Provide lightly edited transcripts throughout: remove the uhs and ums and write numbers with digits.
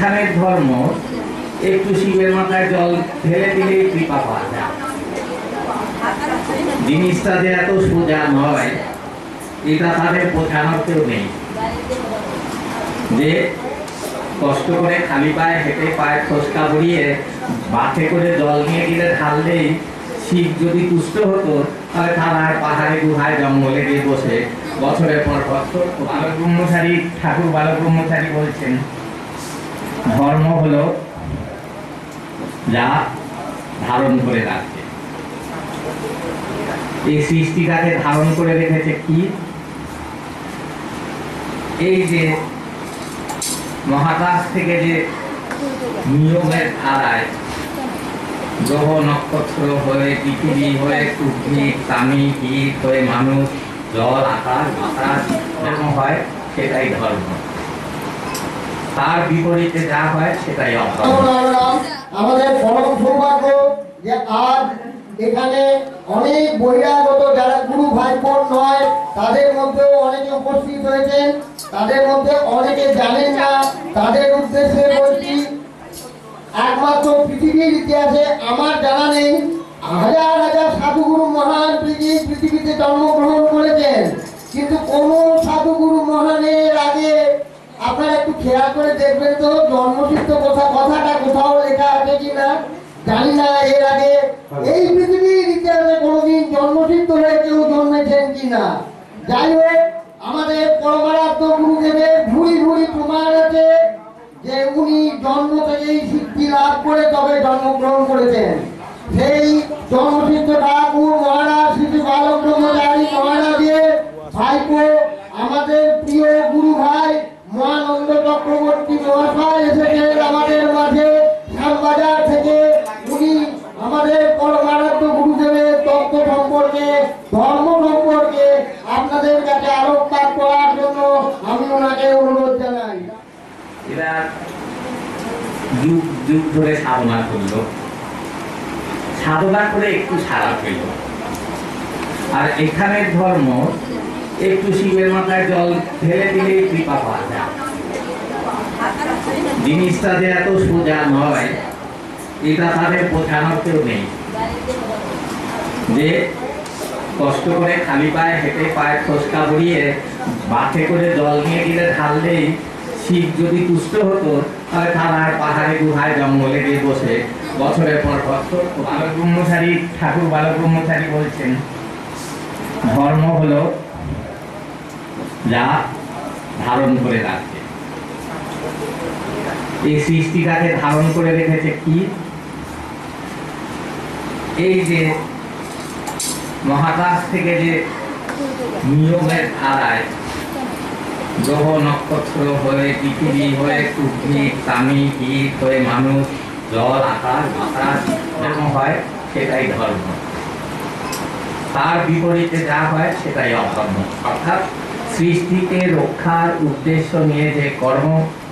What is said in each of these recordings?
এখানের ধর্ম একটু শিবের মাথায় জল ঢেলে দিলেই কৃপা পাওয়া যায়। জিনিসটা যে এত সোজা নয় এটা তাদের বোঝানোর কেউ নেই। যে কষ্ট করে খালি পায়ে হেঁটে পায়ে ফসকা ভরিয়ে বাথে করে জল নিয়ে গেলে ঢাললেই শিব যদি তুষ্ট হতো তাহলে থানায় পাহাড়ে গুহায় জঙ্গলে গিয়ে বসে বছরের পর বছর। বালক ব্রহ্মচারী ঠাকুর বালক ব্রহ্মচারী বলছেন ধর্ম হলো যা ধারণ করে রাখছে। এই সৃষ্টিটাকে ধারণ করে রেখেছে কি? এই যে মহাকাশ থেকে যে নিয়মের ধারায় গ্রহ নক্ষত্র হয়ে পৃথিবী হয়ে পৃথিবী প্রাণী কীট হয়ে মানুষ জল আকাশ বাতাস এরকম হয় সেটাই ধর্ম। তার বিপরীতে যা হয় সেটাই অধর্ম। আমাদের পরম সৌভাগ্য যে আজ এখানে অনেক বহিরাগত যারা গুরু ভাইপোর নয় তাদের মধ্যেও অনেকে উপস্থিত হয়েছেন। তাদের মধ্যে অনেকে জানেন না, তাদের উদ্দেশ্যে বলছি একমাত্র পৃথিবীর ইতিহাসে আমার জানা নেই হাজার হাজার সাধুগুরু মহান পৃথিবীতে জন্মগ্রহণ করেছেন, কিন্তু কোন সাধুগুরু মহানের আগে আপনারা একটু খেয়াল করে দেখবেন তো জন্মসিদ্ধ কথাটা কোথাও লেখা আছে কিনা জানি না। এর আগে এই পৃথিবীর ইতিহাসে কোনোদিন জন্মসিদ্ধ হয়ে কেউ জন্মেছেন কিনা। যাই হোক, আমাদের পরমারাধ্য গুরুদেবের ভুরি ভুরি প্রমাণ আছে যে উনি জন্ম থেকেই সিদ্ধি লাভ করে তবে জন্মগ্রহণ করেছেন। সেই জন্মসিদ্ধ ঠাকুর মহারাজ শ্রী বালক ব্রহ্মচারী মহারাজের ভাইপো আমাদের প্রিয় গুরু ভাই মহানন্দ চক্রবর্তী মহাশয় এসেছেন আমাদের মাঝে শ্যামবাজার থেকে। উনি আমাদের পরমারাধ্য গুরুদেবের তত্ত্ব সম্পর্কে ধর্ম সম্পর্কে আপনাদের কাছে আলোকপাত করার জন্য আমি ওনাকে অনুরোধ জানাই। এরা যুগ যুগ ধরে সাধনা করলো, সাধনা করে একটু সারা পেল। আর এখানের ধর্ম একটু শিবের মাথায় জল ঢেলে দিলেই কৃপা পাওয়া যায়। জিনিসটা যে এত সোজা নয় এটা তাদের বোঝানোর কেউ নেই। যে কষ্ট করে খালি পায়ে হেঁটে পায়ে ফসকা ভরিয়ে বাথে করে জল নিয়ে গেলে ঢাললেই শিব যদি তুষ্ট হতো তাহলে থানায় পাহাড়ে গুহায় জঙ্গলে গিয়ে বসে বছরের পর বছর। বালক ব্রহ্মচারী ঠাকুর বালক ব্রহ্মচারী বলছেন ধর্ম হলো যা ধারণ করে রাখছে। এই সৃষ্টিটাকে ধারণ করে রেখেছে কি? এই যে মহাকাশ থেকে যে নিয়মের ধারায় গ্রহ নক্ষত্র হয়ে পৃথিবী হয়ে পৃথিবী প্রাণী কীট হয়ে মানুষ জল আকাশ বাতাস এরকম হয় সেটাই ধর্ম। তার বিপরীতে যা হয় সেটাই অধর্ম। অর্থাৎ সৃষ্টিকে রক্ষার উদ্দেশ্য নিয়ে যে কর্ম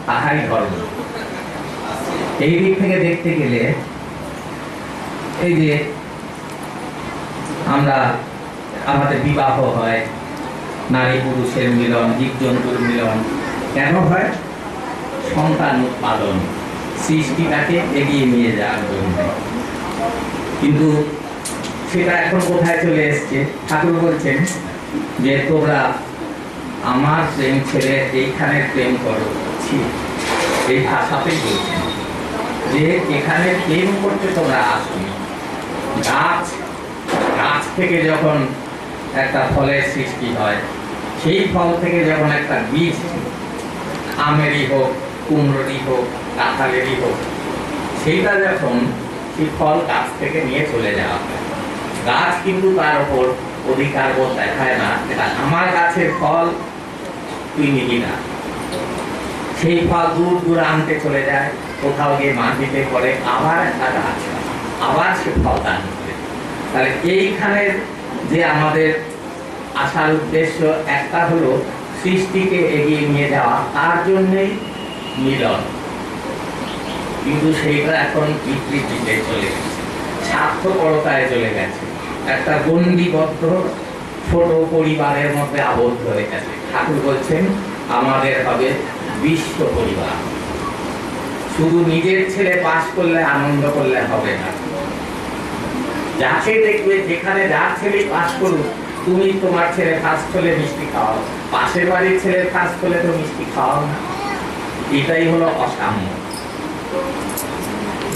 তাহাই ধর্ম। এই দিক থেকে দেখতে গেলে এই যে আমরা আমাদের বিবাহ হয়, নারী পুরুষের মিলন, জীবজন্তুর মিলন কেন হয়? সন্তান উৎপাদন, সৃষ্টিটাকে এগিয়ে নিয়ে যাওয়ার জন্য। কিন্তু সেটা এখন কোথায় চলে এসছে? ঠাকুর বলছেন যে তোমরা আমার প্রেম ছেড়ে এইখানে প্রেম করো। এই ভাষাতেই বলছেন যে এখানে প্রেম করতে তোমরা আসনি। গাছ থেকে যখন একটা ফলের সৃষ্টি হয়, সেই ফল থেকে যখন একটা বীজ, আমেরই হোক কুমড়োরই হোক কাঁঠালেরই হোক, সেইটা যখন সেই ফল গাছ থেকে নিয়ে চলে যাওয়া হয়, গাছ কিন্তু তার উপর অধিকার বোধ দেখায় না, এটা আমার গাছের ফল তুই নিবি না। সেই ফল দূর দূরান্তে চলে যায়, কোথাও গিয়ে মাটিতে পড়ে, আবার একটা গাছ আবার সে ফল দান করে। তাহলে এইখানে যে আমাদের আসার উদ্দেশ্য একটা হলো সৃষ্টিকে এগিয়ে নিয়ে যাওয়া, তার জন্যই মিলন। কিন্তু সেইটা এখন বিকৃতিতে চলে গেছে, স্বার্থপরতায় চলে গেছে, একটা গণ্ডিবদ্ধ ছোট পরিবারের মধ্যে আবদ্ধ হয়ে গেছে। ঠাকুর বলছেন আমাদের হবে বিশ্ব পরিবার। শুধু নিজের ছেলে পাস করলে আনন্দ করলে হবে না। যাকে দেখবে যেখানে যার ছেলে পাস করুক, তুমি তোমার ছেলে ফার্স্ট হলে মিষ্টি খাওয়াও, পাশের বাড়ির ছেলে ফার্স্ট হলে তো মিষ্টি খাওয়াও না। এটাই হলো অসাম্য।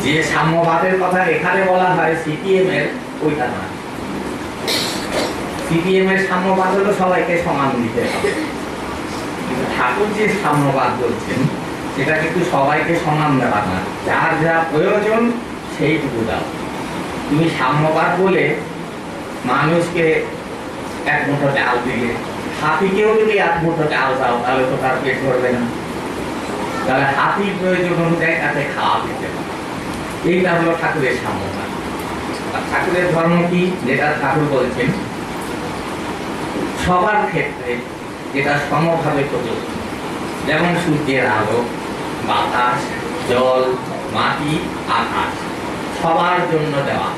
যে সাম্যবাদের কথা এখানে বলা হয় সিপিএম এর, ওইটা না। সিপিএম এর সাম্যবাদ হলো সবাইকে সমান দিতে হবে, কিন্তু ঠাকুর যে সাম্যবাদ বলছেন সেটা কিন্তু সবাইকে সমান দেওয়া না, যার যা প্রয়োজন সেইটুকু দাও। তুমি সাম্যবাদ বলে মানুষকে এক মুঠো চাল দিলে, হাতিকেও যদি এক মুঠো চাল দাও তাহলে তো তার পেট ভরবে না, তাহলে হাতির প্রয়োজন অনুযায়ী তাকে খাওয়া দিতে হবে। এইটা হলো ঠাকুরের সাম্যবাদ। আর ঠাকুরের ধর্ম কি, যেটা ঠাকুর বলছেন সবার ক্ষেত্রে যেটা সমভাবে প্রযোজ্য, যেমন সূর্যের আলো, বাতাস, জল, মাটি, আকাশ সবার জন্য দেওয়া।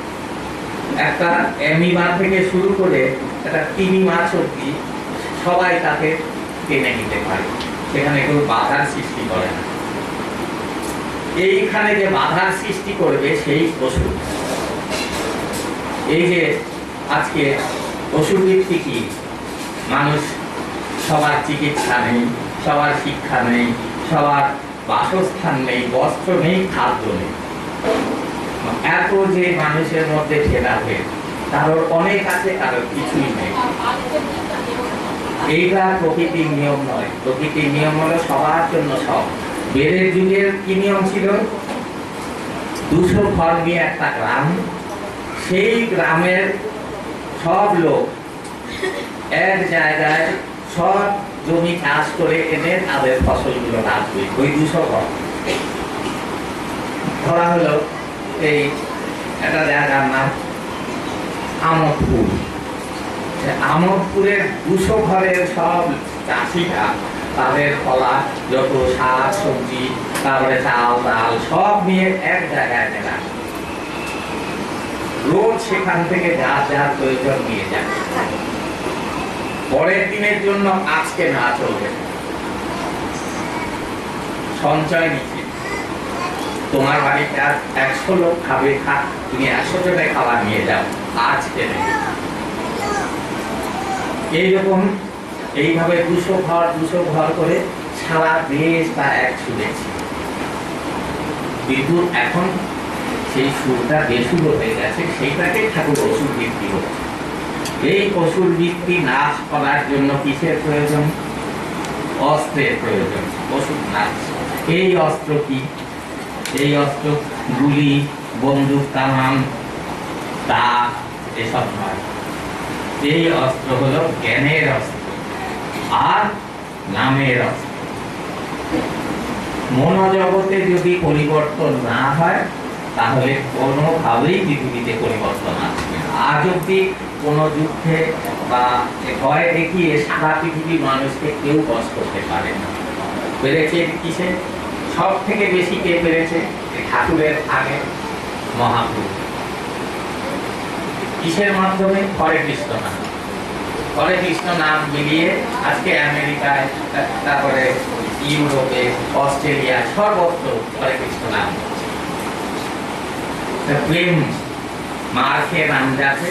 একটা অ্যামিবা থেকে শুরু করে একটা তিমি মাছ অব্দি সবাই তাকে টেনে নিতে পারে, সেখানে কেউ বাধার সৃষ্টি করে না। এইখানে যে বাধার সৃষ্টি করবে সেই পশু। এই যে আজকে পশুবৃত্তি কি, মানুষ সবার চিকিৎসা নেই, সবার শিক্ষা নেই, সবার বাসস্থান নেই, বস্ত্র নেই, খাদ্য নেই, এত যে মানুষের মধ্যে ভেদাভেদ, কারোর অনেক আছে কারোর কিছুই নেই। এইটা প্রকৃতির নিয়ম নয়। প্রকৃতির নিয়ম হলো সবার জন্য সব। বেদের যুগের কি নিয়ম ছিল, 200 ঘর নিয়ে একটা গ্রাম, সেই গ্রামের সব লোক এক জায়গায় সব জমি চাষ করে এনে তাদের ফসলগুলো রাখবে। ওই 200 ঘর ধরা হলো এই একটা জায়গার নাম আমোদপুর। আমোদপুরের 200 ঘরের সব চাষিরা তাদের ফলা যত শাক সবজি, তারপরে চাল ডাল সব নিয়ে এক জায়গায় মেলা, রোজ সেখান থেকে যার যার প্রয়োজন নিয়ে যায়। পরের দিনের জন্য আজকে না চলবে, সঞ্চয় নিচ্ছে। তোমার বাড়িতে 100 লোক খাবে, খাক, তুমি 100 জনের খাবার নিয়ে যাও, আজকে নেই। এইরকম এইভাবে 200 ঘর করে সারা দেশ তা এক ছুটেছে। কিন্তু এখন সেই সুরটা বেসুর হয়ে গেছে, সেইটাকে ঠাকুর অসুর বৃত্তি হচ্ছে। এই অসুর বৃত্তি নাশ করার জন্য কিসের প্রয়োজন? অস্ত্রের প্রয়োজন। অসুর নাশ, এই অস্ত্র কি? এই অস্ত্র গুলি, বন্দুক, কামান, দা এসব নয়। এই অস্ত্র হলো জ্ঞানের অস্ত্র আর নামের অস্ত্র। মনোজগতে যদি পরিবর্তন না হয় তাহলে কোনোভাবেই পৃথিবীতে পরিবর্তন আসবে না। আজ অব্দি কোনো যুদ্ধে বা ভয় দেখিয়ে সারা পৃথিবীর মানুষকে কেউ বশ করতে পারে না। পেরেছে কিসে? সব থেকে বেশি কে পেরেছে? ঠাকুরের আগে মহাপুরুষ। কিসের মাধ্যমে? হরে কৃষ্ণ নাম। হরে কৃষ্ণ নাম মিলিয়ে আজকে আমেরিকায়, তারপরে ইউরোপে, অস্ট্রেলিয়া সর্বত্র হরে কৃষ্ণ নাম। প্রেম মার্কে নাম যাচ্ছে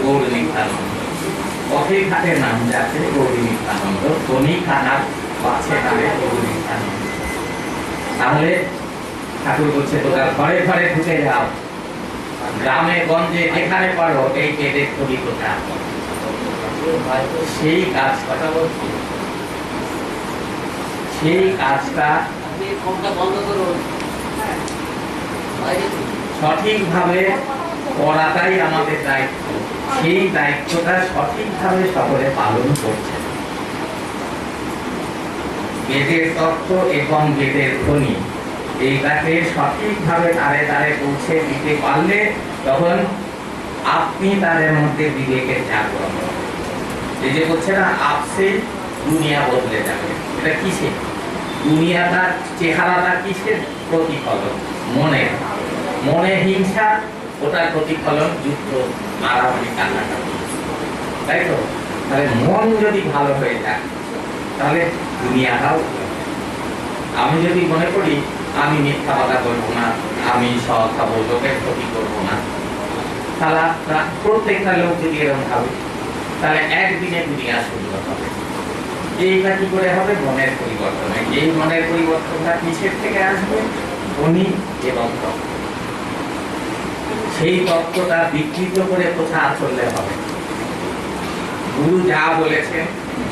গৌর নিত্যানন্দ, পথে ঘাটে নাম যাচ্ছে গৌর নিত্যানন্দ, ধনী খানার বাছে নামে গৌর নিত্যানন্দ। তাহলে ঠাকুর বলছে তোরা ঘরে ঘরে ঢুকে যাও, গ্রামে গঞ্জে যেখানে পারো এই বেদের কবি প্রচার। সেই কাজ কথা বলছি, সেই কাজটা সঠিকভাবে করাটাই আমাদের দায়িত্ব। সেই দায়িত্বটা সঠিকভাবে সকলে পালন করছে। বেদের তত্ত্ব এবং বেদের ধ্বনি এইটাকে সঠিকভাবে তারে তারে পৌঁছে দিতে পারলে তখন আপনি তাদের মধ্যে বিবেকের জাগরণ। এই যে বলছে না, আপসে দুনিয়া বদলে যাবে। এটা কিসে? দুনিয়াটার চেহারাটা কিসের প্রতিফলন? মনের। মনে হিংসা, ওটার প্রতিফলন যুদ্ধ, মারামারি, কান্নাকাটি, তাই তো? তাহলে মন যদি ভালো হয়ে যায় তাহলে দুনিয়াটাও। আমি যদি মনে করি আমি মিথ্যা কথা বলবো না, আমি সৎ খাবো, লোকের ক্ষতি করবো না। তাহলে প্রত্যেকটা লোক যদি এরকম ভাবে, তাহলে একদিনে দুনিয়া সুন্দর হবে। এইটা কি করে হবে? মনের পরিবর্তনে। এই মনের পরিবর্তনটা কিসের থেকে আসবে? উনি এবং তত্ত্ব। সেই তত্ত্বটা বিকৃত করে কোথায় চললে হবে? গুরু যা বলেছেন,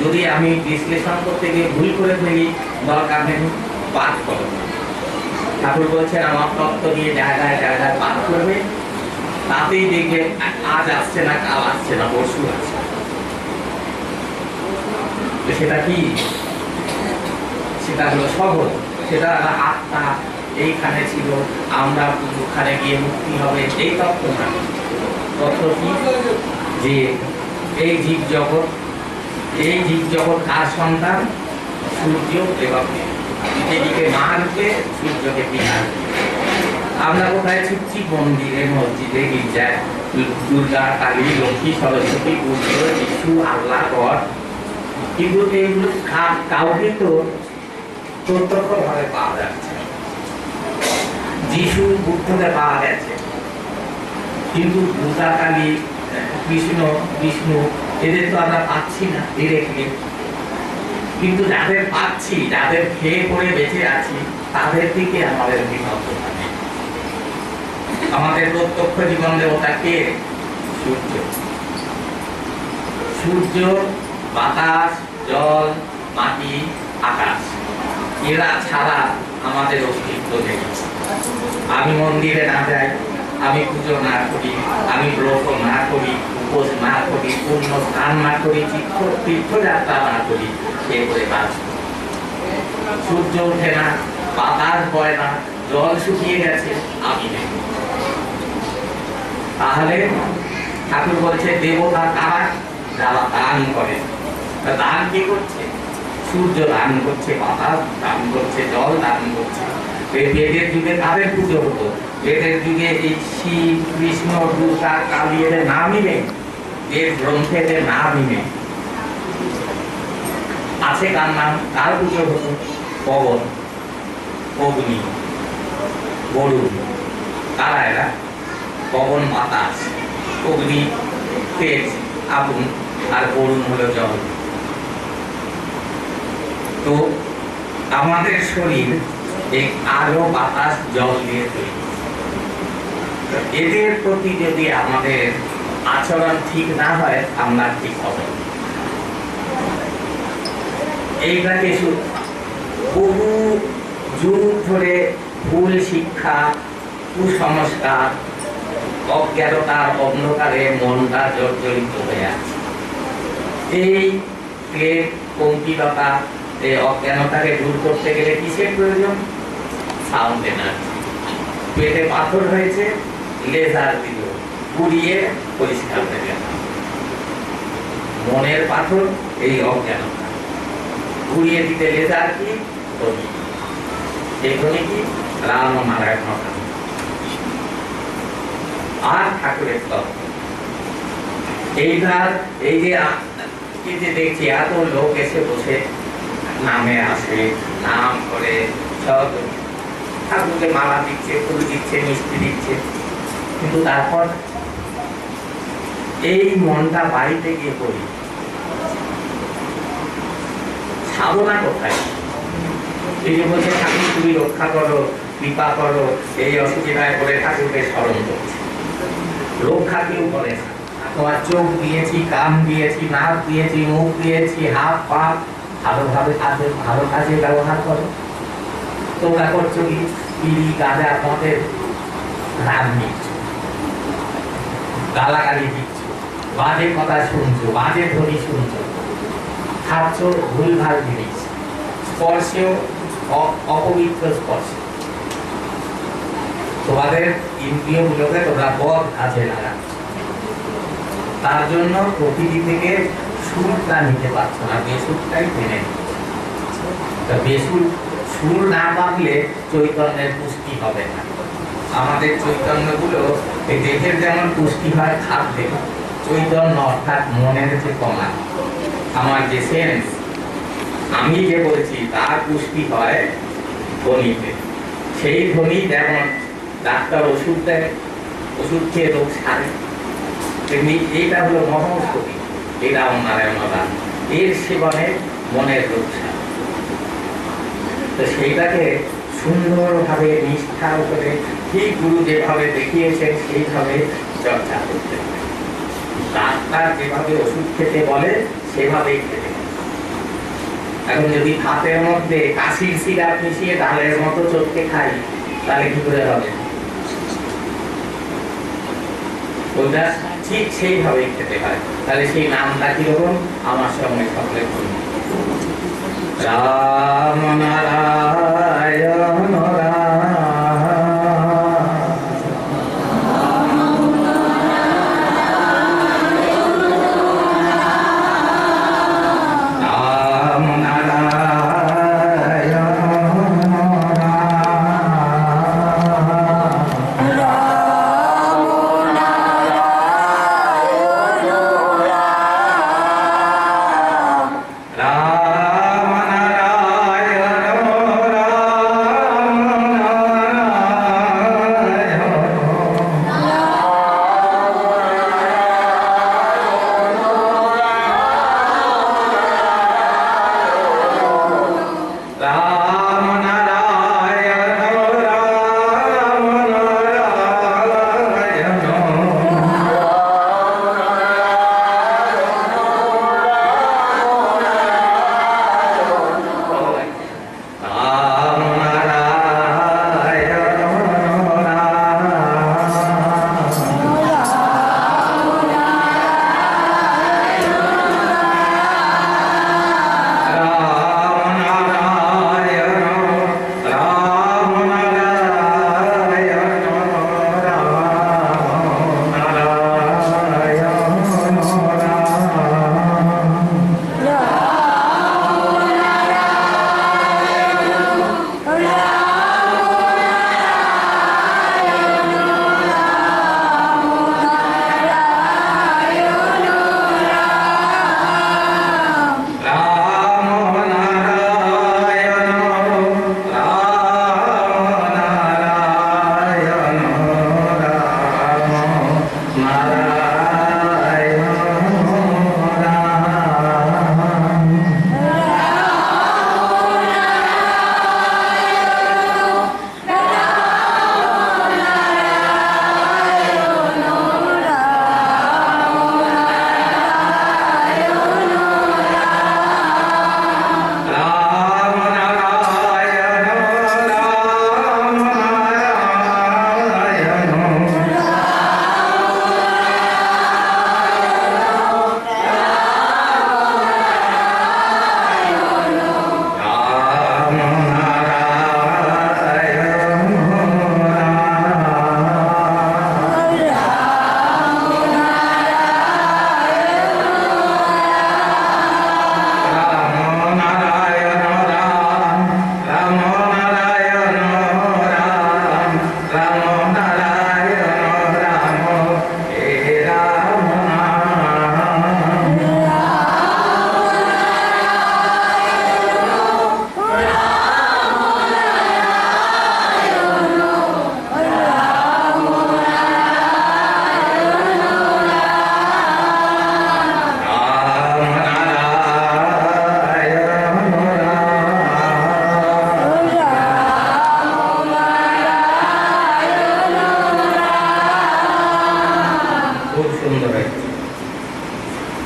যদি আমি বিশ্লেষণ করতে গিয়ে ভুল করে ফেলি, দরকার নেই, পাঠ করো। ঠাকুর বলছেন আমার তত্ত্ব নিয়ে জায়গায় জায়গায় পাঠ করবে, তাতেই দেখবে আজ আসছে না, কাল আসছে না, পরশু আসছে। সেটা কি? সেটা হলো সহজ, সেটা হলো আত্মা এইখানে ছিল, আমরা ওখানে গিয়ে মুক্তি হবে, এই তত্ত্ব না। তত্ত্ব কি? যে এই জীব জগৎ, এই জীব জগৎ কার সন্তান? সূর্য এবং এদিকে মা রূপে, সূর্যকে পিতা। আমরা কোথায় ছুটছি? মন্দিরে, মসজিদে, গির্জায়, দুর্গা, কালী, লক্ষ্মী, সরস্বতী, বুদ্ধ, যিশু, আল্লাহ, গড। কিন্তু এইগুলো কাউকে তো প্রত্যক্ষ ভাবে পাওয়া যাচ্ছে। যিশু, বুদ্ধকে পাওয়া গেছে, কিন্তু দুর্গা, কালী, কৃষ্ণ, বিষ্ণু, এদের তো আমরা পাচ্ছি না ডিরেক্টলি। কিন্তু যাদের পাচ্ছি, যাদের খেয়ে পড়ে বেঁচে আছি, তাদের দিকে আমাদের বিভক্ত থাকে। আমাদের প্রত্যক্ষ জীবন দেবতা কে? সূর্য। সূর্য, বাতাস, জল, মাটি, আকাশ, এরা ছাড়া আমাদের অস্তিত্ব নেই। আমি মন্দিরে না যাই, আমি পুজো না করি, আমি ব্রত না করি, উপোস না করি, পূর্ণ স্নান না করি, তীর্থযাত্রা না করি, এ করে বাঁচব। সূর্য ওঠে না, বাতাস বয় না, জল শুকিয়ে গেছে, আমি নেই। তাহলে ঠাকুর বলছে দেবতা কারা? যারা দান করে। দান কি করছে? সূর্য দান করছে, বাতাস দান করছে, জল দান করছে। বেদের যুগে কাদের পুজো হতো? বেদের যুগে এই শিব, কৃষ্ণ, দুর্গা, কালী এদের নামই নেই, এর গ্রন্থে নামই নেই। আছে কার নাম? কার পুজো হতো? পবন, অগ্নি, বরুণ। কারা এরা? পবন বাতাস, অগ্নি তেজ আগুন, আর বরুণ হলো জল। তো আমাদের শরীর এই আলো, বাতাস, জল দিয়ে তৈরি। এদের প্রতি যদি আমাদের আচরণ ঠিক না হয়, আমরা ঠিক হবে। এইটাকে বহু যুগ ধরে ভুল শিক্ষা, কুসংস্কার, অজ্ঞানতার অন্ধকারে মনটা জর্জরিত হয়ে আছে। এই পঙ্কিলতা, এই অজ্ঞানতাকে দূর করতে গেলে কিসের প্রয়োজন? Sound energy. পেটে পাথর হয়েছে, লেজার দিল, পুড়িয়ে পরিষ্কার হয়ে গেল। মনের পাথর এই অজ্ঞানতা, পুড়িয়ে দিতে লেজার কি? ধ্বনি। এই ধ্বনি কি? রাম ও নারায়ণ কথা। আর ঠাকুরের তত্ত্ব। এইবার এই যে দেখছি এত লোক এসে বসে নামে আসে, নাম করে, সব ঠাকুরকে মালা দিচ্ছে, ফুল দিচ্ছে, মিষ্টি দিচ্ছে, কিন্তু তারপর এই মনটা বাড়িতে গিয়ে করি, সাধনা কোথায়? এই যে বলছে ঠাকুর তুমি রক্ষা করো, কৃপা করো, এই অসুবিধায় করে ঠাকুরকে স্মরণ করছে। রক্ষা কেউ করে না। তোমার চোখ দিয়েছি, কান দিয়েছি, নাক দিয়েছি, মুখ দিয়েছি, হাত পা, ভালো কাজে ব্যবহার করো। তোমরা করছো কি? বিড়ি, গাঁজা, মদের রাগ নিচ্ছ, গালাগালি দিচ্ছ, বাজে কথা শুনছো, বাজে ধ্বনি শুনছো, খাচ্ছ ভুলভাল জিনিস, স্পর্শেও অপবিত্র স্পর্শ। তোমাদের ইন্দ্রিয় গুলোকে তোমরা বদ কাজে লাগাচ্ছ। তার জন্য প্রকৃতি থেকে সুরটা নিতে পারছো না, বেসুরটাই টেনে নিচ্ছে। বেসুর সুর না বাঁধলে চৈতন্যের পুষ্টি হবে না। আমাদের চৈতন্য গুলো এই দেহের যেমন পুষ্টি হয় খাদ্যে, চৈতন্য অর্থাৎ মনের যে কমা, আমার যে সেন্স, আমি যে বলছি তার পুষ্টি হয় ধ্বনিতে। সেই ধনী যেমন ডাক্তার ওষুধ দেয়, ওষুধ খেয়ে রোগ সারে, তেমনি এইটা হলো মহৌষধি, এই রামনারায়ণরা এর সেবনে মনের রোগ সারে। তো সেইটাকে সুন্দরভাবে নিষ্ঠার করে ঠিক গুরু যেভাবে দেখিয়েছেন সেইভাবে চর্চা করতে হবে। ডাক্তার যেভাবে ওষুধ খেতে বলে সেভাবেই খেতে হবে। এখন যদি ভাতের মধ্যে কাশির সিরাপ মিশিয়ে ডালের মতো চটকে খাই তাহলে কি করে হবে? ওটা ঠিক সেইভাবেই খেতে হয়। তাহলে সেই নামটা কিরকম? আমার সঙ্গে সকলে বলুন, রাম নারায়ণ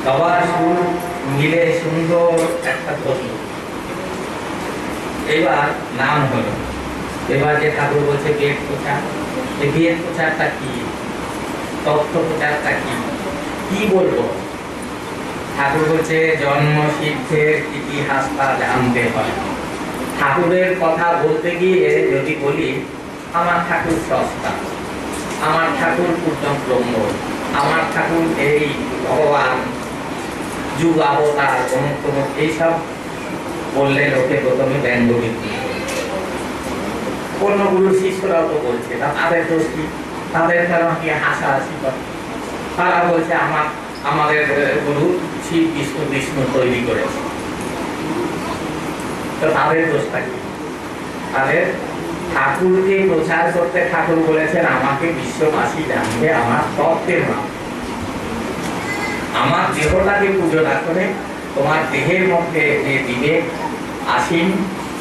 সবার সুর মিলে সুন্দর একটা ধ্বনি। এবার নাম হলো, এবার যে ঠাকুর বলছে বেদ প্রচার, এই বেদ প্রচারটা কি, তত্ত্ব প্রচারটা কি, কি বলবো? ঠাকুর বলছে জন্ম সিদ্ধের ইতিহাসটা জানতে হয়। ঠাকুরের কথা বলতে গিয়ে যদি বলি আমার ঠাকুর সস্তা, আমার ঠাকুর পূর্ণ ব্রহ্ম, আমার ঠাকুর এই ভগবান যুগ অবতার অমুক তমুক এইসব বললে লোকে প্রথমে ব্যঙ্গ বৃদ্ধি। অন্য গুরুর শিষ্যরাও তো বলছে, তাদের দোষ কি? তাদের কারণ কি হাসাহাসি করে? তারা বলছে আমাদের গুরু শিব বিষ্ণু বিষ্ণু তৈরি করেছে, তো তাদের দোষটা কি? তাদের ঠাকুরকে প্রচার করতে ঠাকুর বলেছেন আমাকে বিশ্ববাসী জানবে আমার তত্ত্বের নাম। আমার দেহটাকে পুজো না করে তোমার দেহের মধ্যে যে বিবেক আসীন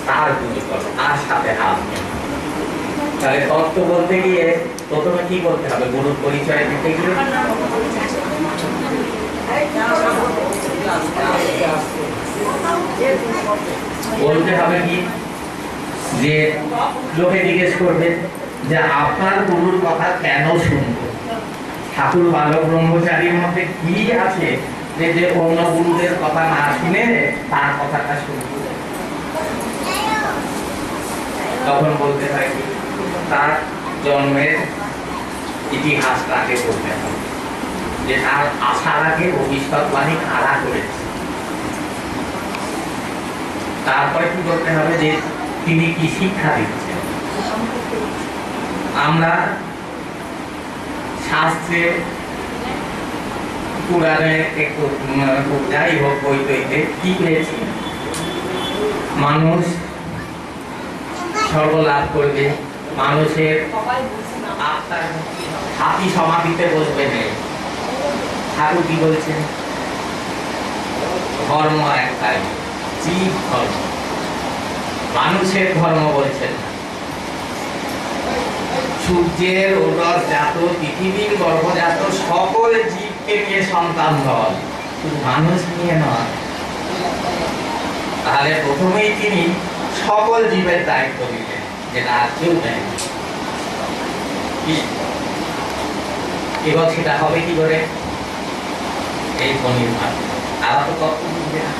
তার পুজো করো, তার সাথে হাত নেই। তাহলে তত্ত্ব বলতে গিয়ে প্রথমে কি বলতে হবে? গুরুর পরিচয় দিতে গিয়ে বলতে হবে কি যে লোকে জিজ্ঞেস করবে যে আপনার গুরুর কথা কেন শুনবো? ঠাকুর বালক ব্রহ্মচারীর মধ্যে কি আছে যে যে অন্য গুরুদের কথা না শুনে তার কথাটা শুনবো? তখন বলতে হয় কি তার জন্মের ইতিহাসটাকে বলতে হবে, যে তার আসার আগে ভবিষ্যৎবাণী কারা করেছে। তারপরে কি করতে হবে যে তিনি কি শিক্ষা দিচ্ছেন। আমরা শাস্ত্রে পুরাণে একটু যাই হোক বই তৈতে কি পেয়েছি, মানুষ সর্বলাভ করবে, মানুষের আত্মার হাতি সমাধিতে বসবে নেই। ঠাকুর কি বলছেন? ধর্ম একটাই, জীব ধর্ম, মানুষের ধর্ম বলছেন না। সূর্যের ওরস জাত, পৃথিবীর গর্ভজাত সকল জীবকে নিয়ে সন্তান দল, শুধু মানুষ নিয়ে নয়। তাহলে প্রথমেই তিনি সকল জীবের দায়িত্ব দিলেন, যেটা আর কেউ নেই। এবার সেটা হবে কি করে? এই স্বনির্ভর। তারা তো তত্ত্ব বুঝবে না।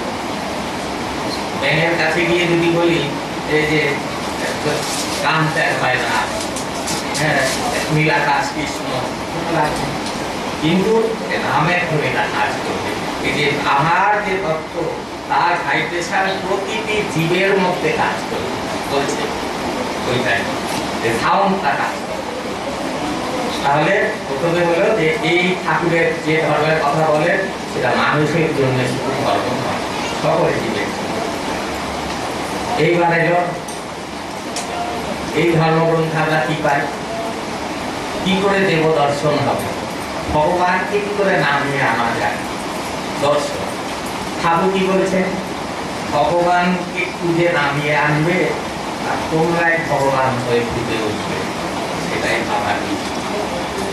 ব্যাঙের কাছে গিয়ে যদি বলি এই যে কাম ত্যাগ হয় না, হ্যাঁ নীলাকাশ কৃষ্ণ, কিন্তু নামের ধরে না কাজ করবে। এই যে আমার যে তত্ত্ব তার ভাইব্রেশন প্রতিটি জীবের মধ্যে কাজ করবে বলছে, ওইটাই সাউন্ডটা কাজ করে। তাহলে প্রথমে হলো যে এই ঠাকুরের যে ধর্মের কথা বলেন সেটা মানুষের জন্য শুধু ধর্ম নয়, সকল জীবের। এইবার এলো এই ধর্মগ্রন্থে আমরা কি পাই? কি করে দেব দর্শন হবে, ভগবানকে কি করে নামিয়ে আনা যায় দর্শন। ঠাকুর কি বলেছেন? ভগবানকে খুঁজে নামিয়ে আনবে আর তোমরাই ভগবান হয়ে খুঁজে উঠবে, সেটাই ভাবার।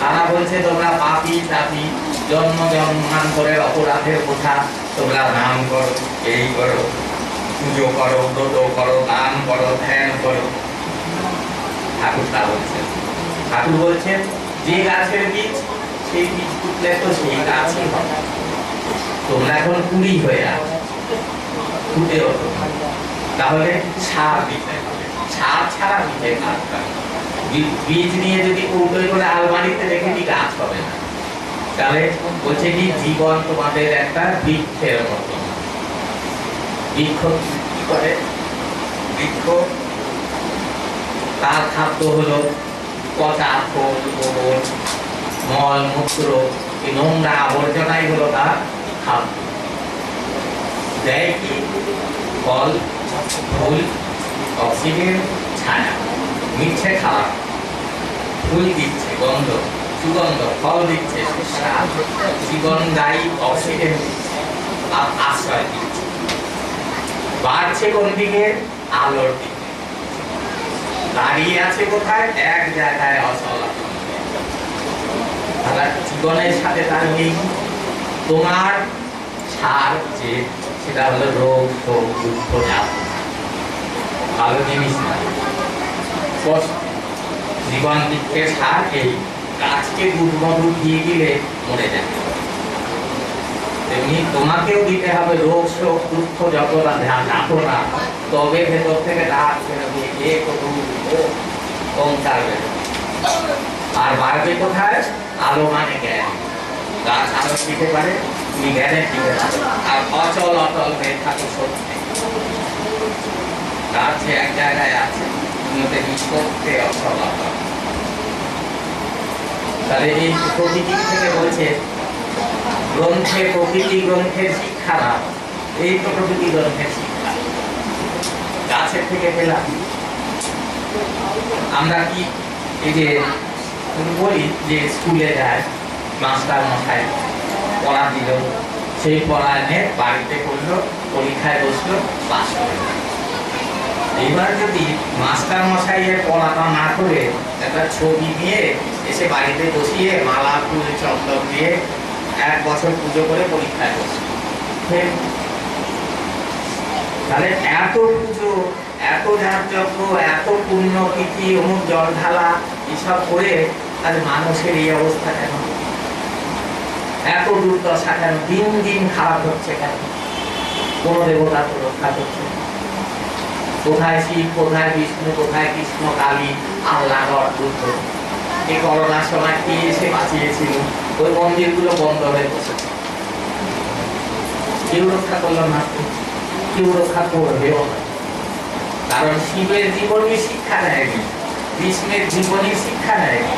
তারা বলছে তোমরা পাপী তাপী, জন্ম জন্মান্তরের অপরাধের কথা, তোমরা নাম করো, এই করো, পুজো করো, ব্রত করো, দান করো, ধ্যান করো। ঠাকুর তা বলছেন। ঠাকুর বলছেন যে গাছের বীজ, সেই বীজ পুতলে তো সেই গাছই হবে। তোমরা এখন কুড়ি হয়ে আছো, ফুটে ওঠো, তাহলে সার দিতে হবে। সার ছাড়া দিতে কাজটা, বীজ নিয়ে যদি কৌটোয় করে আলমারিতে রেখে দিই গাছ হবে না। তাহলে বলছে কি জীবন তোমাদের একটা বৃক্ষের মতো। বৃক্ষ কি করে? বৃক্ষ তার খাদ্য হলো পচা ফল, গোবর, মল মূত্র, এই নোংরা আবর্জনাই হলো তার খাদ্য। দেয় কি? ফল, ফুল, অক্সিজেন, ছায়া। মিঠে খাওয়া, ফুল দিচ্ছে গন্ধ সুগন্ধ, ফল দিচ্ছে সুস্বাদ, জীবনদায়ী অক্সিজেন দিচ্ছে, আশ্রয় দিচ্ছে। বাড়ছে কোন দিকে? আলোর দিকে। দাঁড়িয়ে আছে কোথায়? এক জায়গায় অচল। জীবনের সাথে তার নেই। তোমার সার যে সেটা হলো রোগ শোক দুঃখ, ভালো জিনিস না। জীবন বৃক্ষের সার এই, গাছকে দুধ মধু দিয়ে দিলে মরে যাবে। তেমনি তোমাকেও দিতে হবে রোগ শোক দুঃখ যতটা যাতনা, তবে ভেতর থেকে ডাক বেরোবে, এ কত কমতার বেরোবে। আর বাড়বে কোথায়? আলো মানে জ্ঞান। গাছ আলো দিতে পারে, তুমি জ্ঞানের দিতে পারো। আর অচল অটল হয়ে থাকে সত্যি। গাছ এক জায়গায় আছে, করতে অচল অটল। তাহলে এই প্রকৃতি থেকে বলছে গ্রন্থে, প্রকৃতি গ্রন্থের শিক্ষা না, এই তো প্রকৃতি গ্রন্থের শিক্ষা। গাছের থেকে পেলাম আমরা কি এই যে বলি যে স্কুলে যায় মাস্টার মশাই পড়া দিল, সেই পড়া এনে বাড়িতে করলো, পরীক্ষায় বসলো, পাস করলো। এবার যদি মাস্টার মশাইয়ের পড়াটা না করে একটা ছবি নিয়ে এসে বাড়িতে বসিয়ে মালা ফুল চন্দন দিয়ে 1 বছর পুজো করে পরীক্ষায় বসলো, তাহলে এত পুজো, এত যাগযজ্ঞ, এত পুণ্য তিথি, অমুক জল ঢালা এসব করে আজ মানুষের এই অবস্থা কেন? এত দুর্দশা কেন? দিন দিন খারাপ হচ্ছে কেন? কোন দেবতা তো রক্ষা করছে? কোথায় শিব, কোথায় বিষ্ণু, কোথায় কৃষ্ণ, কালী, আল্লাহ, বুদ্ধ? এই করোনার সময় কি এসে বাঁচিয়েছিল? ওই মন্দিরগুলো বন্ধ হয়ে বসেছে, কেউ রক্ষা করলো না, কেউ রক্ষা করবেও না। কারণ শিবের জীবনী শিক্ষা নেয়নি, কৃষ্ণের জীবনী শিক্ষা নেয়নি।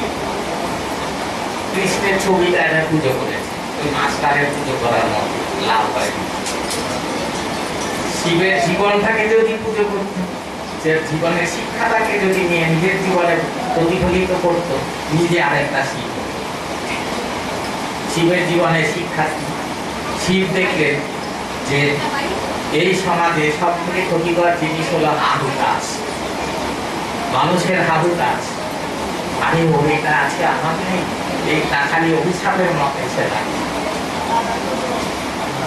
কৃষ্ণের ছবিটা এনে পুজো করেছে, ওই মাস্টারের পুজো করার মতো লাভ হয়নি। শিবের জীবনটাকে যদি পুজো করত, যে জীবনের শিক্ষাটাকে যদি নিয়ে নিজের জীবনে প্রতিফলিত করত, নিজে আরেকটা শিব। শিবের জীবনের শিক্ষা কি? শিব দেখলেন যে এই সমাজে সব থেকে ক্ষতিকর জিনিস হলো হাহু কাজ, মানুষের হাহু কাজ। আমি ওইটা আছে, আমার নেই, এইটা খালি অভিশাপের মত এসে থাকে।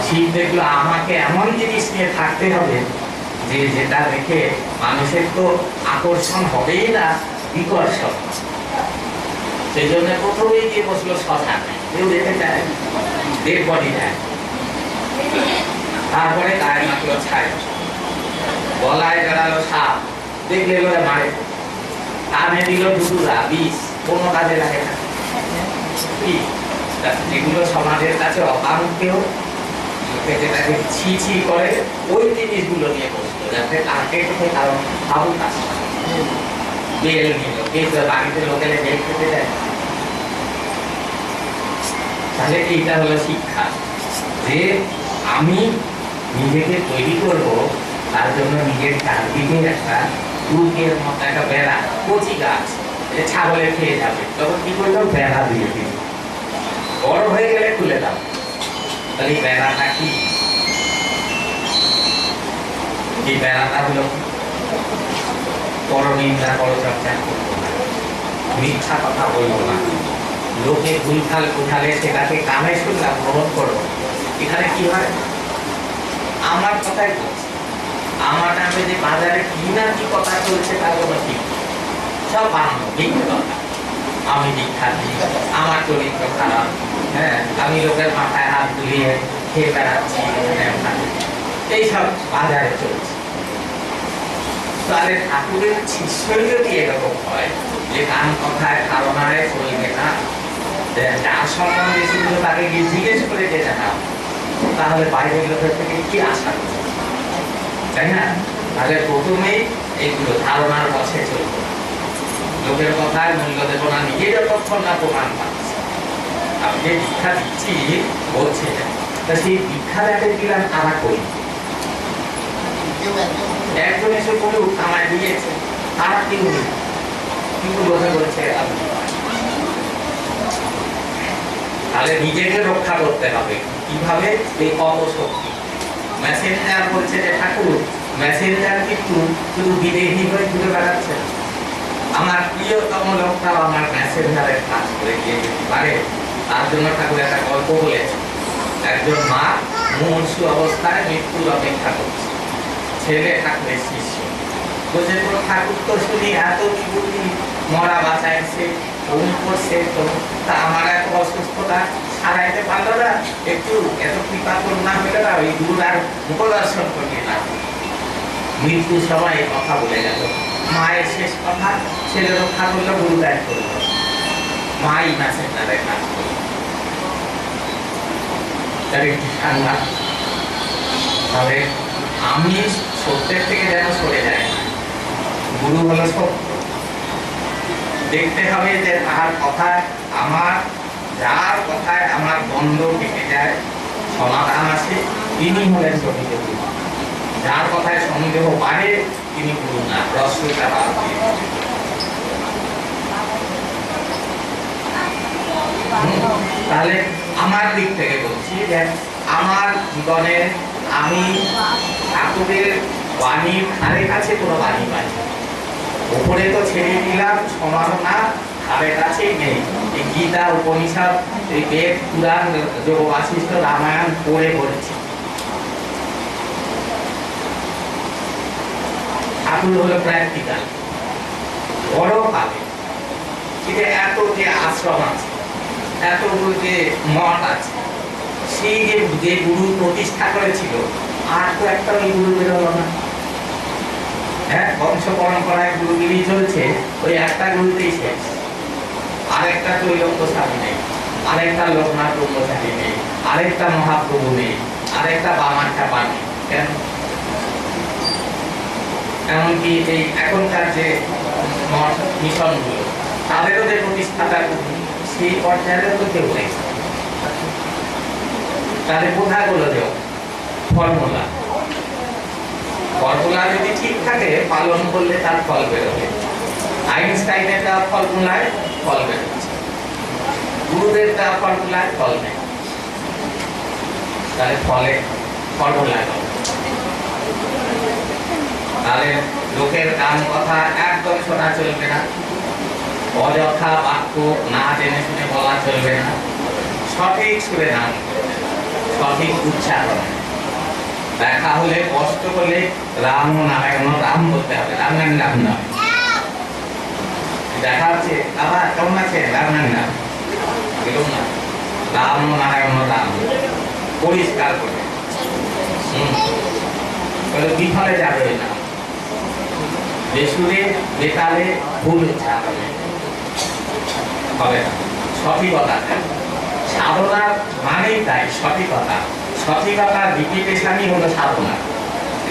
শিব দেখলো আমাকে এমন জিনিস নিয়ে থাকতে হবে যে যেটা দেখে মানুষের তো আকর্ষণ হবেই না, বিকর্ষণ। সেই জন্য প্রথমেই গিয়ে বসলো শ্মশানে, কেউ দেখে যায়, ডেড বডি যায়। তারপরে গায়ে মাখলো ছাই, গলায় জড়ালো সাপ, দেখলে এবারে মারে, কানে দিল দুদুরা, বিষ, কোনো কাজে লাগে না। যেগুলো সমাজের কাছে অকাঙ্ক্ষেয়, যেটাকে ছি ছি করে, ওই জিনিসগুলো নিয়ে বসতো, যাতে তাকে কারণ আবু কাজ বেল নিল, বাড়িতে লোকেলে বেল খেতে দেয়। তাহলে এইটা হলো শিক্ষা, যে আমি নিজেকে তৈরি করব, তার জন্য নিজের চারদিকে একটা দুর্গের মতো একটা বেড়া, কচি গাছ, ছাগলে খেয়ে যাবে, তখন কি করলো? বেড়া দিয়ে দিল, বড় হয়ে গেলে খুলে দাও। তাহলে এই বেড়াটা কি? এই বেড়াটা হলো পরনিন্দা, পরচর্চা করবো না, মিথ্যা কথা বলবো না, লোকে ভুলভাল উঠালে সেটাকে কানে শুনলাম গ্রহণ করবো। এখানে কি হয়? আমার কথাই বলছি, আমার নামে যে বাজারে কি না কি কথা চলছে তার কোনো ঠিক, সব বানানো মিথ্যে কথা। আমি দীক্ষা দিই, আমার চরিত্র খারাপ, হ্যাঁ, আমি লোকের মাথায় হাত বুলিয়ে খেয়ে বেড়াচ্ছি, এইসব বাজারে চলছে। তাহলে ঠাকুরের শিষ্যই যদি এরকম হয় যে কান কথায় ধারণায় চলবে না, যার সম্বন্ধে শুধু তাকে গিয়ে জিজ্ঞেস করে যেতে না, তাহলে বাইরের লোকের থেকে কি আশা করবে, তাই না? তাহলে প্রথমেই এইগুলো ধারণার পথে চলবে, লোকের কথায় মূল্য দেব না, নিজে যতক্ষণ না প্রমাণ পাচ্ছি। আমি যে দীক্ষা দিচ্ছি বলছে, তা সেই দীক্ষা যাতে দিলাম তারা করি, একজন এসে বলুক আমায় দিয়েছে, তারা কি কিন্তু লোকে বলছে আপনি। তাহলে নিজেকে রক্ষা করতে হবে কিভাবে? এই অপশক্তি। মেসেঞ্জার বলছে যে ঠাকুর, মেসেঞ্জার কিন্তু শুধু বিদেহী হয়ে ঘুরে বেড়াচ্ছে না, আমার প্রিয়তম লোকটাও আমার মেসেঞ্জারের কাজ করে দিয়ে যেতে পারে। তার জন্য ঠাকুর একটা গল্প বলেছে, একজন মা মুমূর্ষু অবস্থায় মৃত্যুর অপেক্ষা করছে, ছেলে ঠাকুরের শিষ্য বলছে, তোর ঠাকুর তো শুনি এত বিভূতি, মরা বাঁচাইছে, ঘুম করছে, তো তা আমার এত অসুস্থতা সারাইতে পারলো না, একটু এত কৃপা করুণা হইল না, ওই গুরুর আর মুখদর্শন করিয়ে না। মৃত্যুর সময় কথা বলে গেল, মায়ের শেষ কথা, ছেলে রক্ষা করলো, গুরু ত্যাগ করলো, মাই মেসেঞ্জারের কাজ করলো। তবে আমি সত্যের থেকে যেন সরে যাই, গুরু হলো সত্য। দেখতে হবে যে তার কথায় আমার, যার কথায় আমার দ্বন্দ্ব কেটে যায়, সমাধান আছে, তিনি হলেন প্রকৃত গুরু। যার কথায় সন্দেহ বাড়ে তিনি গুরু না, রসটা বাদ দিয়ে। তাহলে আমার দিক থেকে বলছি যে আমার জীবনে আমি ঠাকুরের বাণীর ধারে কাছে কোনো বাণী পাই, উপরে তো ছেড়ে দিলাম সমানো না, ধারে কাছেই নেই। এই গীতা উপনিষদ, এই বেদ পুরাণ যোগ বাশিষ্ঠ রামায়ণ পড়ে পড়েছি। ঠাকুর হলো প্র্যাকটিক্যাল, বড় পাবে। কিন্তু এত যে আশ্রম আছে, এতগুলো যে মঠ আছে, সেই যে গুরু প্রতিষ্ঠা করেছিল, আর তো একটা ওই গুরু বেরোলো না। হ্যাঁ, বংশ পরম্পরায় গুরুগিরি চলছে, ওই একটা গুরুতেই শেষ। আরেকটা তৈলঙ্গ স্বামী নেই, আরেকটা লোকনাথ ব্রহ্মচারী নেই, আরেকটা মহাপ্রভু নেই, আরেকটা বামাখ্যা পানি। কেন? এমনকি এই এখনকার যে মঠ মিশনগুলো, তাদেরও যে প্রতিষ্ঠাতা সেই পর্যায়েরও তো কেউ নেই। তাদের কোথাগুলো দেও ফর্মুলা, ফর্মুলা যদি ঠিক থাকে পালন করলে তার ফল বেরোবে। আইনস্টাইনের দেওয়া ফর্মুলায় ফল বেরোচ্ছে, গুরুদের দেওয়া ফর্মুলায় ফল নেই। তাহলে ফলে ফর্মুলা, তাহলে লোকের গান কথা একদম শোনা চলবে না, অযথা বাক্য না জেনে শুনে বলা চলবে না, সঠিক সুরে নাম, সঠিক উচ্চারণ। দেখা হলে কষ্ট হলে রাম নারায়ণ রাম বলতে হবে, রাম নাম নয়। দেখা হচ্ছে বাবা কেমন আছে, রাম নাম এরকম না, রাম নারায়ণ রাম পরিষ্কার করে। বিফলে যাবে না, বেসুরে বেতালে ভুল উচ্চারণ হবে না। সঠিকতা, সাধনার মানেই তাই সঠিকতা। সঠিকতার রিপিটেশনই হলো সাধনা।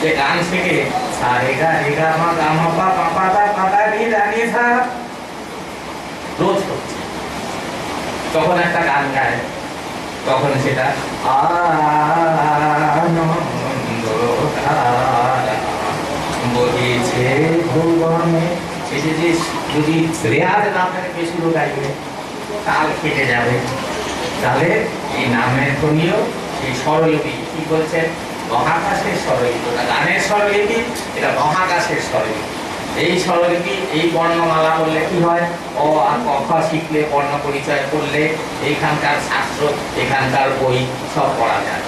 যে গান শেখে সা রে গা মা গা মা পা পা পা দা পা দা নি দা নি সা, রোজ হচ্ছে। তখন একটা গান গায়, তখন সেটা আনন্দ ধারা বহিছে ভুবনে। সেটা যে যদি রেয়াজ না থাকে বেসুরো গাইবে, তাল কেটে যাবে। তাহলে এই নামের ধ্বনিও সেই স্বরলিপি, কি বলছেন, মহাকাশের স্বরলিপি, গানের স্বরলিপি, এটা মহাকাশের স্বরলিপি। এই স্বরলিপি, এই বর্ণমালা বললে কি হয়, অ আর ক খ শিখলে, বর্ণ পরিচয় করলে এইখানকার শাস্ত্র, এখানকার বই সব পড়া যায়।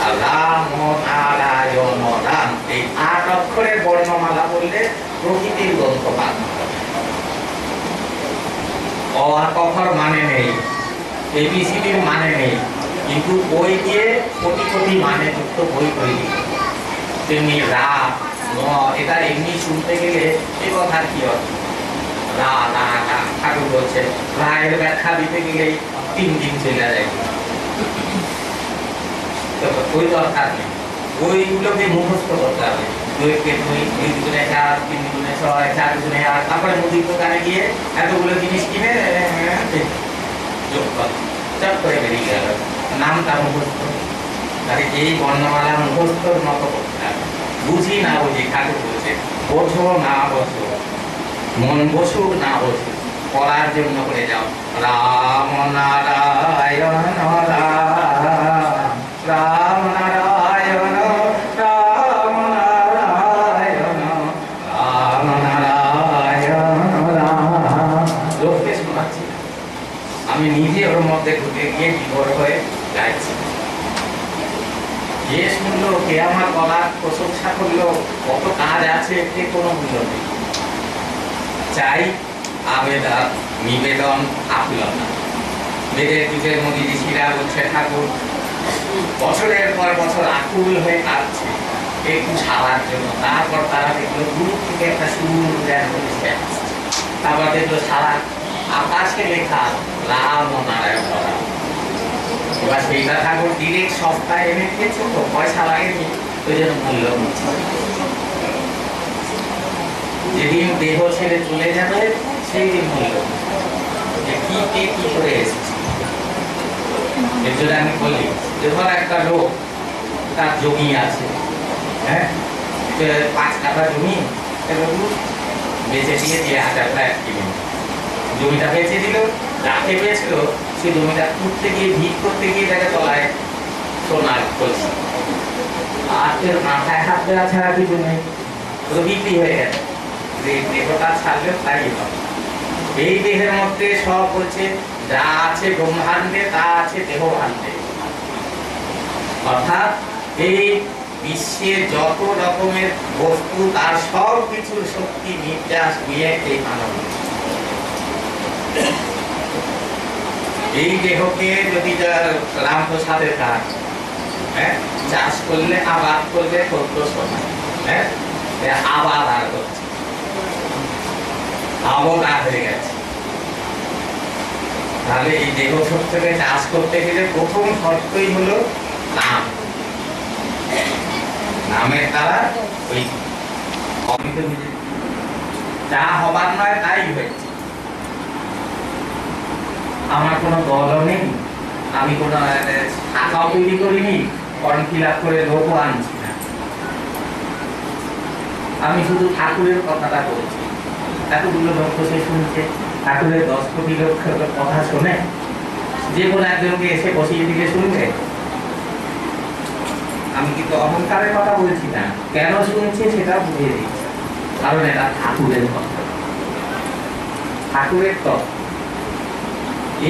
আর রাম নারায়ণ রাম, এই ৮ অক্ষরের বর্ণমালা বললে প্রকৃতির গ্রন্থ পাঠ। অ আর ক খর মানে নেই, এবিসিডির মানে নেই, কিন্তু বই দিয়ে কোটি কোটি মানে যুক্ত বই তৈরি। তেমনি রা ন, এটা এমনি শুনতে গেলে এ কথার কি অর্থ, রা রা রা ঠাকুর বলছে, রায়ের ব্যাখ্যা দিতে গেলেই ৩ দিন চলে যায়। ওই দরকার নেই, ওইগুলোকে মুখস্থ করতে হবে। ২ কে ২, ২ দুগুণে ৪, ৩ দুগুণে ৬, ৪ দুগুণে ৮, তারপরে মুদির দোকানে গিয়ে এতগুলো জিনিস কিনে যোগ কর, চট করে বেরিয়ে গেল, নামটা মুখস্থ। তাহলে এই বর্ণমালা মুখস্থর মতো করতে হবে। বুঝি না বুঝি, ঠাকুর বলছে বোঝো না বোঝো, মন বসুক না বসুক, পড়ার জন্য করে যাও। রাম নারায়ণ রাম, রাম নারায়ণ রাম নারায়ণ, রাম নারায়ণ রাম। লোককে শোনাচ্ছি, আমি নিজে ওর মধ্যে ঢুকে গিয়ে বিভোর হয়ে গাইছি। যে শুনলো, কে আমার গলার প্রশংসা করলো, কত কাজ আছে, এতে কোনো মূল্য নেই। চাই আবেদন, নিবেদন, আকুলতা। বেদের যুগের মুনি ঋষিরা বলছে ঠাকুর বছরের পর বছর আকুল হয়ে কাঁদছে একটু ছাড়ার জন্য। তারপর তারা দেখলো দূর থেকে একটা সুর জ্ঞান প্রতিষ্ঠা আসছে। তারপর দেখলো সারা আকাশে লেখা রাম ও নারায়ণ রাম। এবার সেইটা ঠাকুর ডিরেক্ট সস্তায় এনে দিয়েছে, তো পয়সা লাগেনি, ওই জন্য মূল্য নিচ্ছে। যেদিন দেহ ছেড়ে চলে যাবে সেই দিন মূল্য, যে কি কে কি করে এসেছে। এর জন্য আমি বলি, যে ধর একটা লোক, তার জমি আছে, হ্যাঁ ৫ কাঠা জমি, বেচে দিয়ে ১,০০০ ফ্ল্যাট কিনে, জমিটা বেচে দিল, যাকে বেচলো সে সে জমিটা খুঁজতে গিয়ে ভিড় করতে গিয়ে দেখে তলায় সোনার কলসি। আর এর মাথায় হাত দেওয়া ছাড়া কিছু নেই, তো বিক্রি হয়ে গেছে। এই দেহটা ছাড়লে তাই হবে। এই দেহের মধ্যে সব বলছে যা আছে ব্রহ্মাণ্ডে তা আছে দেহ ভাণ্ডে। অর্থাৎ এই বিশ্বের যত রকমের বস্তু তার সব কিছুর শক্তি নির্যাস নিয়ে এই মানব। এই দেহকে যদি রামপ্রসাদের কাজ, হ্যাঁ, চাষ করলে আবাদ করলে তথ্য শোনা, হ্যাঁ, আবাদ আর করছে, আবদার হয়ে গেছে। তাহলে এই দেহ শক্তিকে চাষ করতে গেলে প্রথম শর্তই হলো নাম। নামের দ্বারা ওই যা হবার নয় তাই হয়েছে। আমার কোনো দলও নেই, আমি কোনো শাখাও তৈরি করিনি, ফর্ম ফিল আপ করে লোকও আনছি না। আমি শুধু ঠাকুরের কথাটা বলছি। এতগুলো লোক সে শুনছে, ঠাকুরের 10 কোটি লোকের কথা শোনে, যে কোনো একজনকে এসে বসিয়ে দিলে শুনবে। আমি কিন্তু অহংকারের কথা বলছি না, কেন শুনছে সেটা বুঝিয়ে দিচ্ছি। কারণ এটা ঠাকুরের কথা, ঠাকুরের কথা।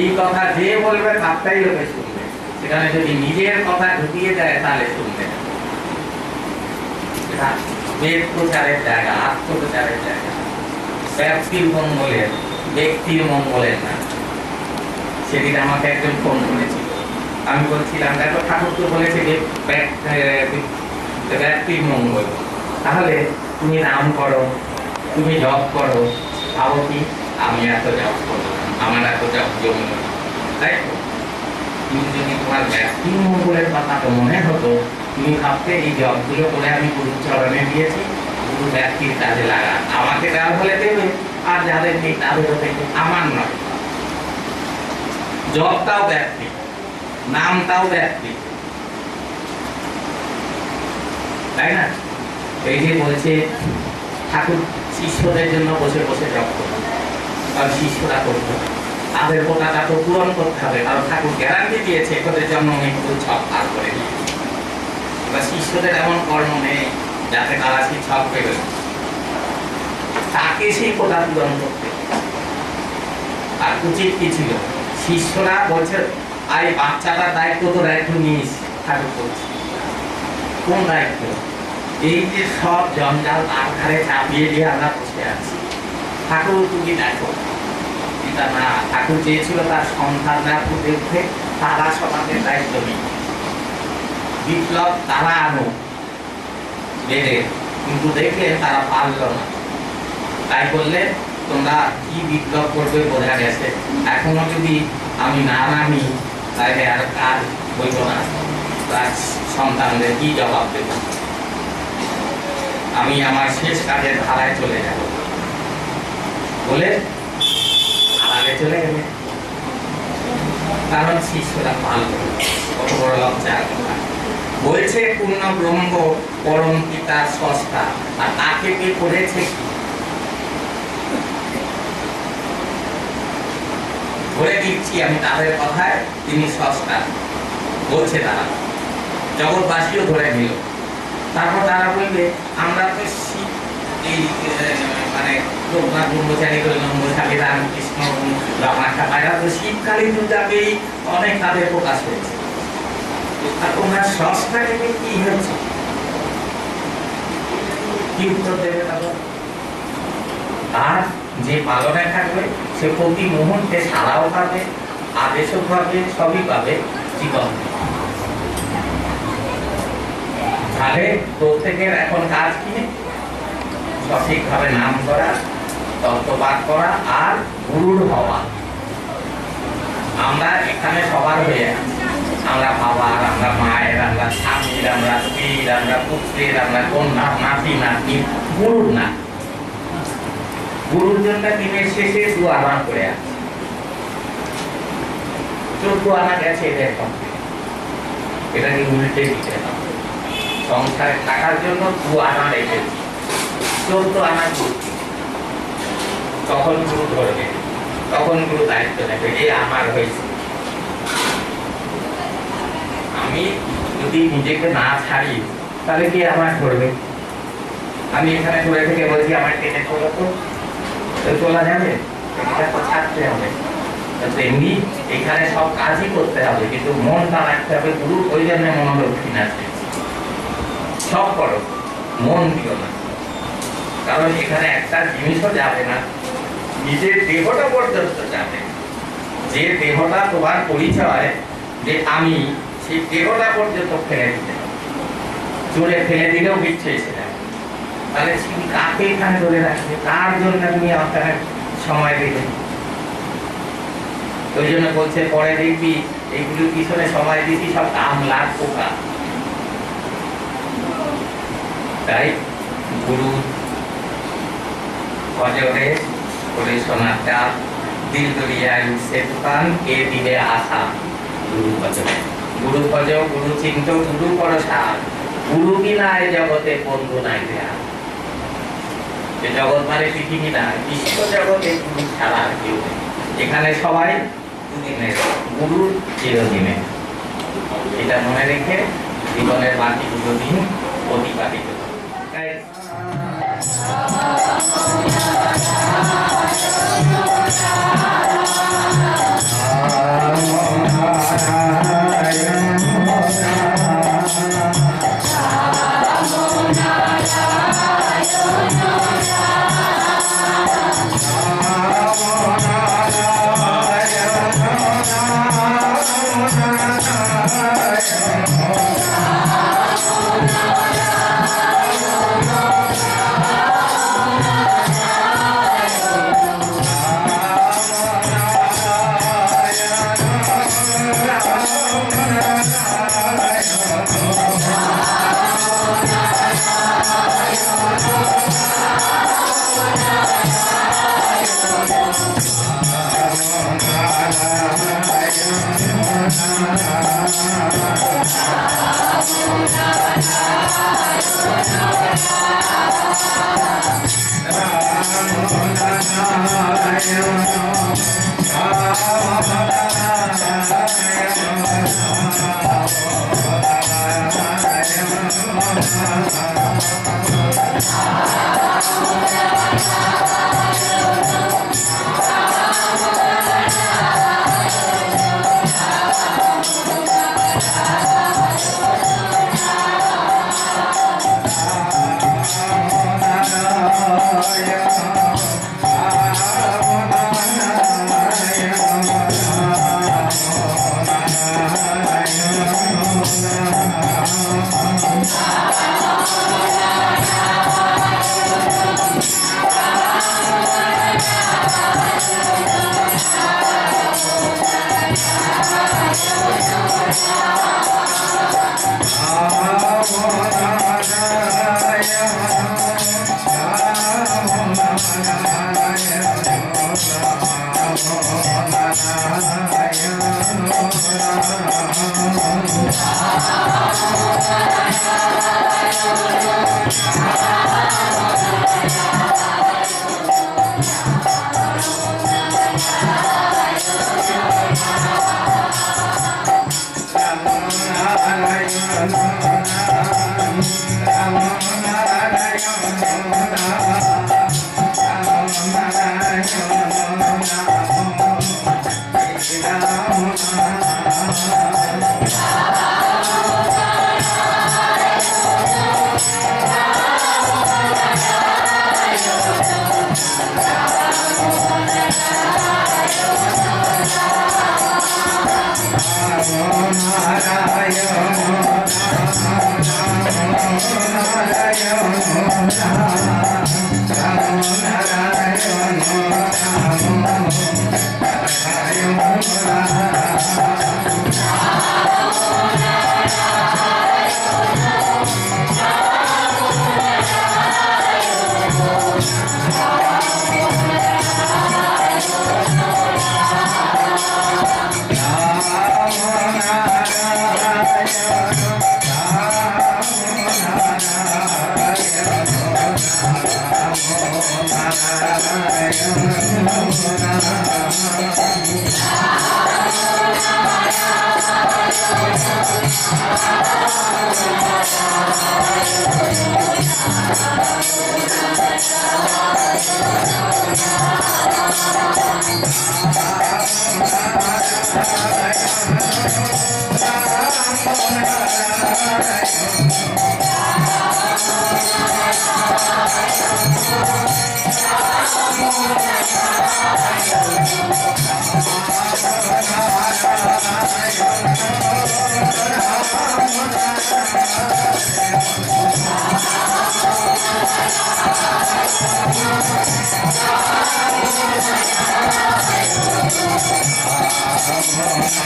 এই কথা যে বলবে তারটাই লোকে শুনবে। সেখানে যদি নিজের কথা ঢুকিয়ে দেয় তাহলে শুনবে না। এটা বেদ প্রচারের জায়গা, আত্মপ্রচারের জায়গা, ব্যক্তির মঙ্গলের, ব্যক্তির মঙ্গলের না। সেদিন আমাকে একজন ফোন করেছিল, আমি বলছিলাম দেখো ঠাকুর তো বলেছে যে ব্যক্তির মঙ্গল, তাহলে তুমি নাম করো, তুমি জপ করো, ভাবো কি আমি এত জপ করবো, আমার এত জপ জমি, তাই তো? তুমি যদি তোমার ব্যক্তির মঙ্গলের কথা তো মনে হতো, তুমি ভাবতে এই জপগুলো করে আমি গুরুর চরণে দিয়েছি, গুরু ব্যক্তির কাজে লাগা, আমাকে দেওয়া হলে দেবে, আর যাদের নেই তাদেরও দেবে, আমার নয়। জপটাও ব্যক্তি, নামটাও ব্যক্তি, তাই না? এই যে বলছে ঠাকুর শিষ্যদের জন্য বসে বসে জপ করবে, কারণ শিষ্যরা করবে, তাদের কোটাটা তো পূরণ করতে হবে, কারণ ঠাকুর গ্যারান্টি দিয়েছে তোদের জন্ম মৃত্যু ছক পার করে দিয়েছে। এবার শিষ্যদের এমন কর্ম নেই যাতে তারা সেই ছক পেবে, তাকে সেই কোটা পূরণ করতে। আর উচিত কি ছিল? শিষ্যরা বলছে আর এই বাচ্চাটার দায়িত্ব তো দায়িত্ব নিস, ঠাকুর বলছে কোন দায়িত্ব? এই যে সব জঞ্জাল তার ঘাড়ে চাপিয়ে দিয়ে আমরা বসে আছি, ঠাকুর তুমি দেখো। এটা না, ঠাকুর চেয়েছিল তার সন্তানরা ফুটে উঠে তারা সমাজের দায়িত্ব নিই, বিপ্লব তারা আনো বেড়ে, কিন্তু দেখলেন তারা পারল না। তাই বললে তোমরা কি বিপ্লব করবে বোঝা গেছে, এখনো যদি আমি না নামি তাহলে আর কাজ হইব না, তার সন্তানদের কি জবাব দেব? আমি আমার শেষ কাজের ধারায় চলে যাব বলে আড়ালে চলে গেলে, কারণ শিষ্যরা পারল। কত বড় লজ্জার কথা। বলছে পূর্ণ ব্রহ্ম পরম পিতা সস্তা, আর তাকে কে করেছে কি? ধরে দিচ্ছি আমি তাদের কথায়, তিনি সস্তা বলছে তারা, জগৎবাসীও ধরে নিল। তারপর তারা বলবে আমরা তো এই মানে লোকনাথ ব্রহ্মচারী, ব্রহ্মচারী, রামকৃষ্ণ, রমা ঠাকুর তো শীতকালীন দুর্গাকেই অনেক তাদের প্রকাশ হয়েছে। আর তোমরা সস্তা থেকে কি হয়েছে? কি উত্তর দেবে তাদের? আর যে পালনে থাকবে সে প্রতি মুহূর্তে সাড়াও পাবে, আদেশও পাবে, সবই পাবে, জীবন। তাহলে প্রত্যেকের এখন কাজ কি? সঠিকভাবে নাম করা, তত্ত্বপাঠ করা আর গুরুর হওয়া। আমরা এখানে সবার হয়ে আছি, আমরা বাবার, আমরা মায়ের, আমরা স্বামীর, আমরা স্ত্রীর, আমরা পুত্রের, আমরা কন্যা, নাতি নাতনি, গুরুর না। গুরুর জন্য দিনের শেষে 2 আনা করে আছে, 14 আনা গেছে, এটাকে উল্টে দিতে হবে। সংসারে থাকার জন্য 2 আনা রেখেছি, 14 আনা করছি। তখন গুরু ধরবে, তখন গুরু দায়িত্ব নেবে, এ আমার হয়েছে, আমি যদি নিজেকে না ছাড়ি তাহলে কি আমার করবে? আমি এখানে পড়ে থেকে বলছি আমার টেনে চলো তো চলা যাবে? এটা তো ছাড়তে হবে। তেমনি এখানে সব কাজই করতে হবে, কিন্তু মনটা রাখতে হবে গুরু। ওই জন্য মনোলক্ষ্মী আছে, সব করো, মন দিও না। কারণ এখানে একটা জিনিসও যাবে না, নিজের দেহটা পর্যন্ত যাবে। যে দেহটা তোমার পরিচয় যে আমি, সেই দেহটা পর্যন্ত ফেলে দিতে হবে। চলে ফেলে দিলেও বিচ্ছে এসে যাবে। তাহলে তুমি কাকে এখানে ধরে রাখবে? কার জন্য তুমি আপনার সময় দেবে? ওই জন্য বলছে পরে দেখবি এইগুলোর পিছনে সময় দিচ্ছি সব কামলার পোকা। তাই গুরু ভজরে করে শোনাটা দিল দরিয়ায় সে দোকান কে দিলে আশা। গুরু ভজরে, গুরু ভজ, গুরু চিন্ত, গুরু ভরসা, গুরু বিনায় জগতে বন্ধু নাই দেয়া। জগৎ মানে পৃথিবী না, বিশ্ব জগতে গুরু ছাড়া আর কেউ নেই। এখানে সবাই দুদিনের, গুরু চিরদিনের। এটা মনে রেখে জীবনের বাকি দুটো দিন অতিবাহিত Namo Jai